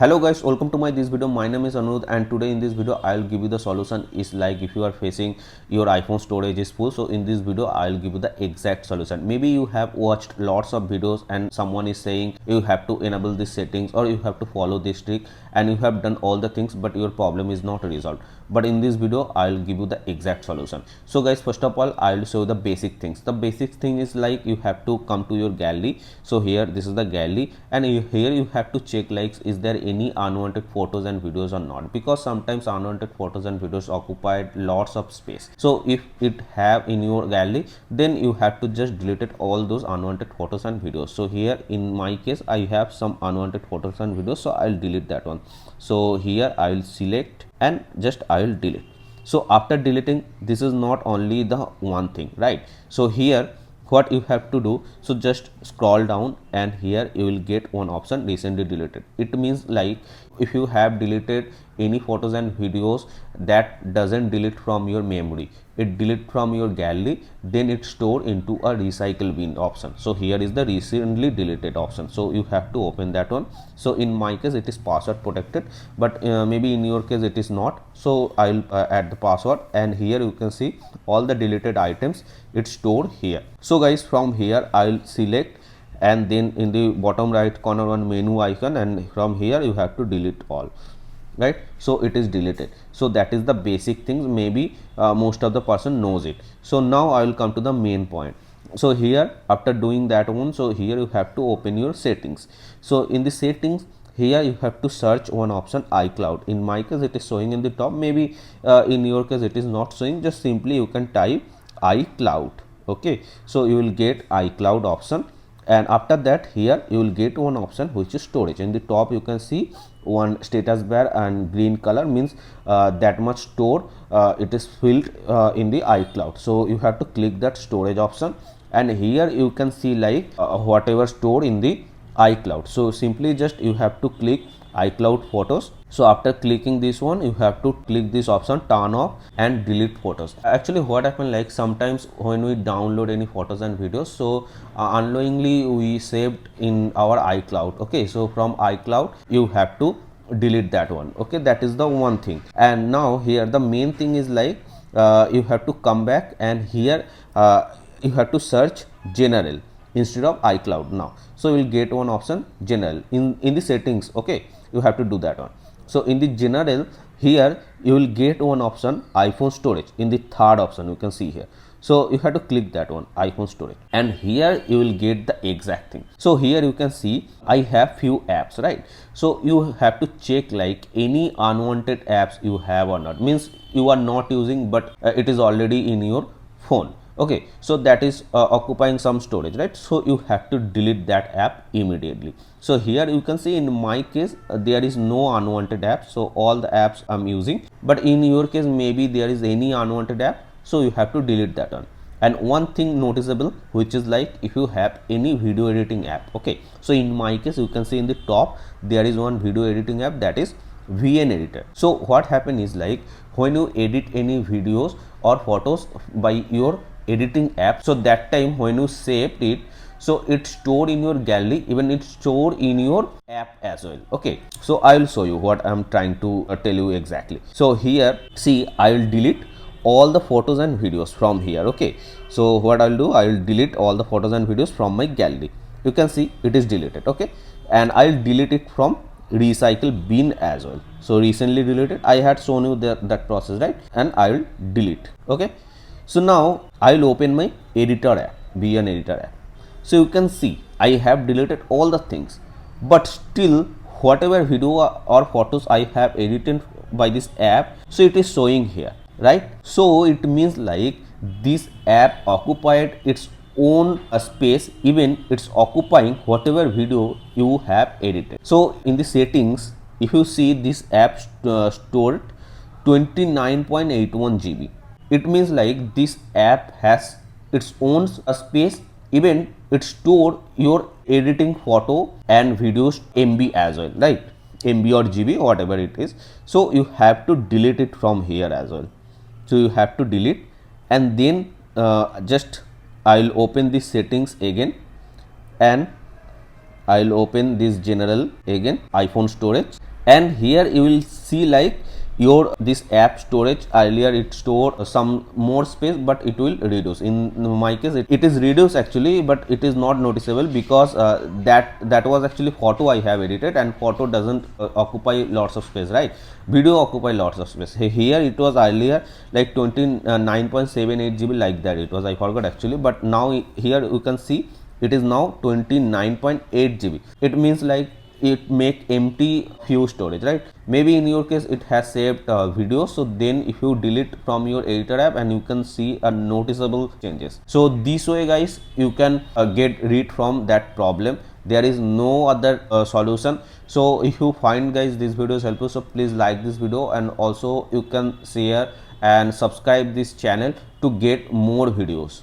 Hello guys, welcome to this video. My name is Anuruddh and today in this video I'll give you the solution. Is like if you are facing your iPhone storage is full, so in this video I'll give you the exact solution. Maybe you have watched lots of videos and someone is saying you have to enable these settings or you have to follow this trick, and you have done all the things but your problem is not resolved. But in this video I'll give you the exact solution. So guys, first of all I'll show you the basic things. The basic thing is like you have to come to your gallery. So here this is the gallery, and here you have to check like is there any unwanted photos and videos or not, because sometimes unwanted photos and videos occupied lots of space. So if it have in your gallery, then you have to just delete it all those unwanted photos and videos. So here in my case I have some unwanted photos and videos, so I'll delete that one. So here I will select and just I will delete. So after deleting, this is not only the one thing, right? So here what you have to do, so just scroll down and here you will get one option, recently deleted. It means like if you have deleted any photos and videos that doesn't delete from your memory, it delete from your gallery, then it's stored into a recycle bin option. So here is the recently deleted option, so you have to open that one. So in my case it is password protected, but maybe in your case it is not. So I'll add the password, and here you can see all the deleted items, it's stored here. So guys, from here I'll select, and then in the bottom right corner one menu icon, and from here you have to delete all, right? So it is deleted. So that is the basic things. Maybe most of the person knows it. So now I will come to the main point. So here after doing that one, so here you have to open your settings. So in the settings, here you have to search one option, iCloud. In my case it is showing in the top, maybe in your case it is not showing. Just simply you can type iCloud. Okay, so you will get iCloud option, and after that here you will get one option which is storage. In the top you can see one status bar, and green color means that much stored, it is filled in the iCloud. So you have to click that storage option, and here you can see like whatever stored in the iCloud. So simply just you have to click iCloud photos. So after clicking this one, you have to click this option, turn off and delete photos. Actually what happen, like sometimes when we download any photos and videos, so unknowingly we saved in our iCloud. Okay, so from iCloud you have to delete that one. Okay, that is the one thing. And now here the main thing is like you have to come back, and here you have to search general instead of iCloud now. So you will get one option, general, in the settings. Okay, you have to do that one. So in the general, here you will get one option, iPhone storage, in the third option you can see here. So you have to click that one, iPhone storage, and here you will get the exact thing. So here you can see I have few apps, right? So you have to check like any unwanted apps you have or not, means you are not using but it is already in your phone. Okay, so that is occupying some storage, right? So you have to delete that app immediately. So here you can see in my case there is no unwanted app, so all the apps I'm using. But in your case maybe there is any unwanted app, so you have to delete that one. And one thing noticeable, which is like if you have any video editing app. Okay, so in my case you can see in the top there is one video editing app, that is VN editor. So what happen is like when you edit any videos or photos by your editing app, so that time when you saved it, so it's stored in your gallery, even it's stored in your app as well. Okay, so I will show you what I'm trying to tell you exactly. So here see, I will delete all the photos and videos from here. Okay, so what I'll do, I will delete all the photos and videos from my gallery. You can see it is deleted. Okay, and I'll delete it from recycle bin as well. So recently deleted, I had shown you that process, right? And I will delete. Okay, so now I will open my editor app, VN editor app. So you can see I have deleted all the things, but still whatever video or photos I have edited by this app, so it is showing here, right? So it means like this app occupied its own space, even it's occupying whatever video you have edited. So in the settings, if you see this app stored 29.81 GB, it means like this app has its own space, even it store your editing photo and videos MB as well, right? MB or GB, whatever it is. So you have to delete it from here as well. So you have to delete, and then just I'll open the settings again, and I'll open this general again, iPhone storage, and here you will see like your this app storage, earlier it stored some more space, but it will reduce. In my case it is reduced actually, but it is not noticeable because that was actually photo I have edited, and photo doesn't occupy lots of space, right? Video occupy lots of space. Here it was earlier like 29.78 GB, like that it was, I forgot actually, but now here you can see it is now 29.8 GB. It means like it make empty few storage, right? Maybe in your case it has saved videos, so then if you delete from your editor app, and you can see a noticeable changes. So this way guys you can get rid from that problem. There is no other solution. So if you find guys this video is helpful, so please like this video, and also you can share and subscribe this channel to get more videos.